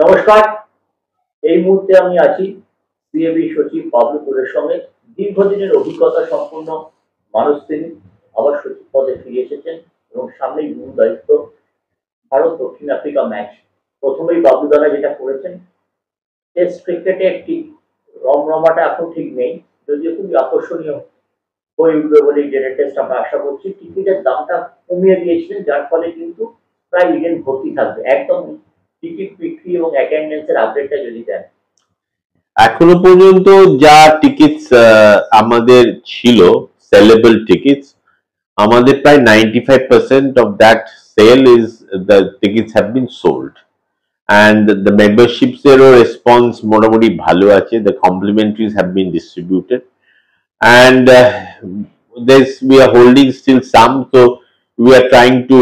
নমস্কার। এই মুহূর্তে আমি আছি সিএবি সচিব বাবলু পুরের সঙ্গে। দীর্ঘদিনের অভিজ্ঞতা সম্পন্ন মানুষ তিনি, আবার সচিব পদে ফিরে এসেছেন এবং সামনেই গুরু দায়িত্ব ভারত দক্ষিণ আফ্রিকা ম্যাচ। প্রথমেই বাবলু দাদা যেটা করেছেন, টেস্ট ক্রিকেটে একটি রমরমাটা এখন ঠিক নেই, যদিও খুবই আকর্ষণীয় হয়ে উঠবে বলে যেটা টেস্ট আমরা আশা করছি। টিকিটের দামটা কমিয়ে দিয়েছিলেন, যার ফলে কিন্তু প্রায় ইডেন ভর্তি থাকবে একদম। টিকিট বিক্রি এবং অ্যাটেন্ডেন্সের আপডেটটা যদি দেন। এখনো পর্যন্ত যা টিকিটস আমাদের ছিল, সেলেবল টিকিটস, আমাদের প্রায় 95% of that sale is the tickets have been sold, and the memberships এরও রেসপন্স মোটামুটি ভালো আছে. The complimentaries have been distributed, and we are holding still some, so we are trying to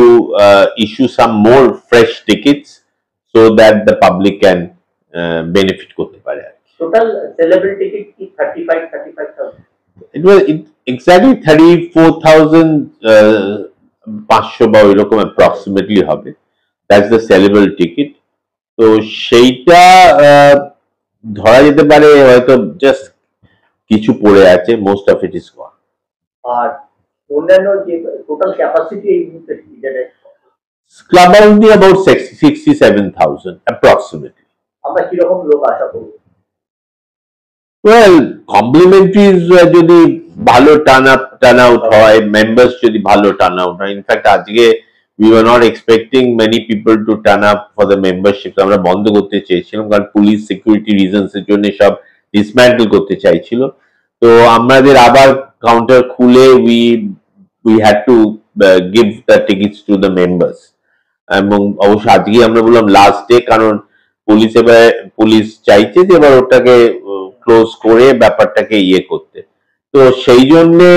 issue some more fresh tickets so that the public can benefit করতে পারে. Total sellable ticket কি 35,000? It was exactly 34,500 বা ওইরকম approximately হবে. That's the sellable ticket. তো সেইটা ধরা যেতে পারে হয়তো জাস্ট কিছু পড়ে আছে, most of it is gone. আর অন্যান্য যে টোটাল ক্যাপাসিটি এই মুহূর্তে ক্লাব হাউস দিয়ে about 67,000 approximately. আমরা কিরকম লোক আশা করব? Well, complimentaries যদি ভালো টার্ন আউট হয়, মেম্বার্স যদি ভালো টার্ন আউট হয়, ইনফ্যাক্ট আজকে we were not expecting many people to turn up for the membership. আমরা বন্ধ করতে চেয়েছিলাম কারণ পুলিশ সিকিউরিটি রিজনস এর জন্য সব ডিসম্যান্টল করতে চাইছিল। তো আমাদের আবার কাউন্টার খুলে we had to give the tickets to the members, এবং অবশ্য আজকে আমরা বললাম লাস্ট ডে, কারণ পুলিশ চাইছে যে এবার ওটাকে ক্লোজ করে ব্যাপারটাকে ইয়ে করতে। তো সেই জন্যে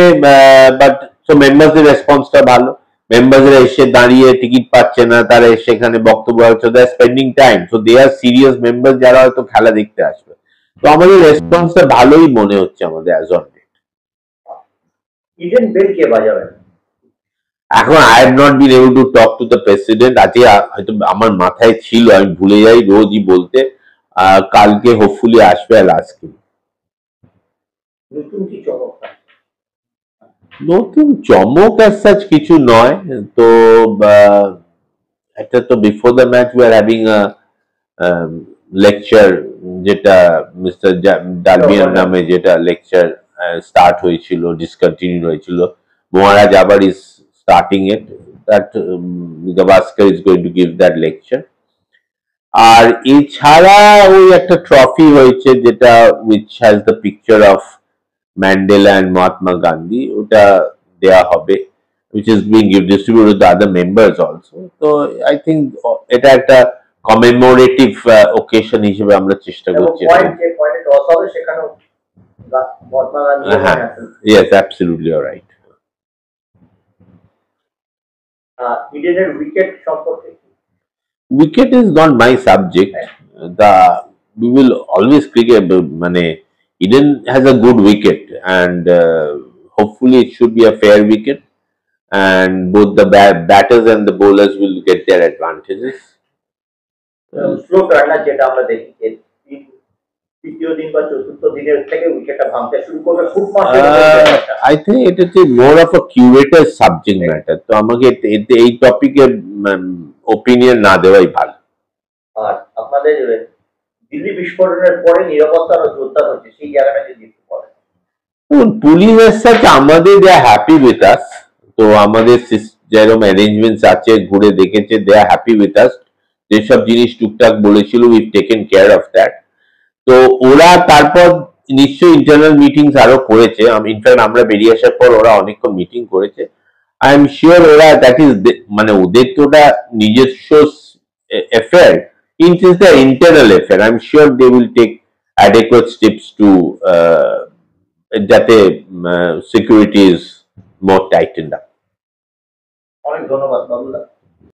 বাট মেম্বারদের রেসপন্সটা ভালো। মেম্বাররা এসে দাঁড়িয়ে টিকিট পাচ্ছে না, তারা এসে এখানে বক্তব্য হচ্ছে, they are spending time, so they are serious member যারা হয়তো খেলা দেখতে আসবে। তো আমাদের রেসপন্সটা ভালোই মনে হচ্ছে আমাদের as on date. Eden bell কে বাজাবে? এখন I have not been able to talk to the president. আজকে হয়তো আমার মাথায় ছিল, আমি ভুলে যাই রোজই বলতে। কালকে হোপফুলি আসবে আর আজকে। নতুন চমক as such কিছু নয়। তো একটা তো before the match we are having a lecture, যেটা মিস্টার ডালমিয়ান নামে যেটা লেকচার স্টার্ট হয়েছিল, ডিসকন্টিনিউ হয়েছিল, মহারাজ আবার is starting it, that Gavaskar is going to give that lecture. আর এছাড়া ওই একটা ট্রফি হয়েছে যেটা which has the picture of Mandela and Mahatma Gandhi, ওটা দেয়া হবে, which is being distributed to other members also. So I think এটা একটা commemorative occasion হিসেবে আমরা চেষ্টা করছি। Yes, absolutely, you're right. ইডেনের উইকেট সম্পর্কে? Wicket is not my subject. We will always cricket, মানে Eden has a good wicket, and hopefully it should be a fair wicket, and both the batters and the bowlers will get their advantages. Slow turner যেটা আমরা দেখি তৃতীয় দিন বা চতুর্থ দিনের থেকে উইকেটটা ভাঙতে শুরু করবে, খুব I think it is more of a curator subject matter. তো আমাকে এই টপিকে ওপিনিয়ন না দেওয়াই ভালো। আর আপনাদের দিল্লি বিস্ফোরণের পরে নিরাপত্তা আরো জোরদার হচ্ছে, সেই জায়গাটা যদি একটু বলেন। পুলিশের সাথে আমাদের দে আর হ্যাপি উইথ আস। তো আমাদের যেরকম অ্যারেঞ্জমেন্টস আছে, ঘুরে দেখেছে, দে আর হ্যাপি উইথ আস। যেসব জিনিস টুকটাক বলেছিল, we taken care of that. তো ওরা তারপর নিশ্চয়ই ইন্টারনাল মিটিংস আরো করেছে। ইনফ্যাক্ট আমরা বেরিয়ে আসার পর ওরা অনেক মিটিং করেছে। আই এম শিওর ওরা দ্যাট ইজ, মানে ওদের তো ওটা নিজস্ব affair, it is the internal affair. I'm sure they will take adequate steps to যাতে security is more tightened up. অনেক ধন্যবাদ বাবুদা।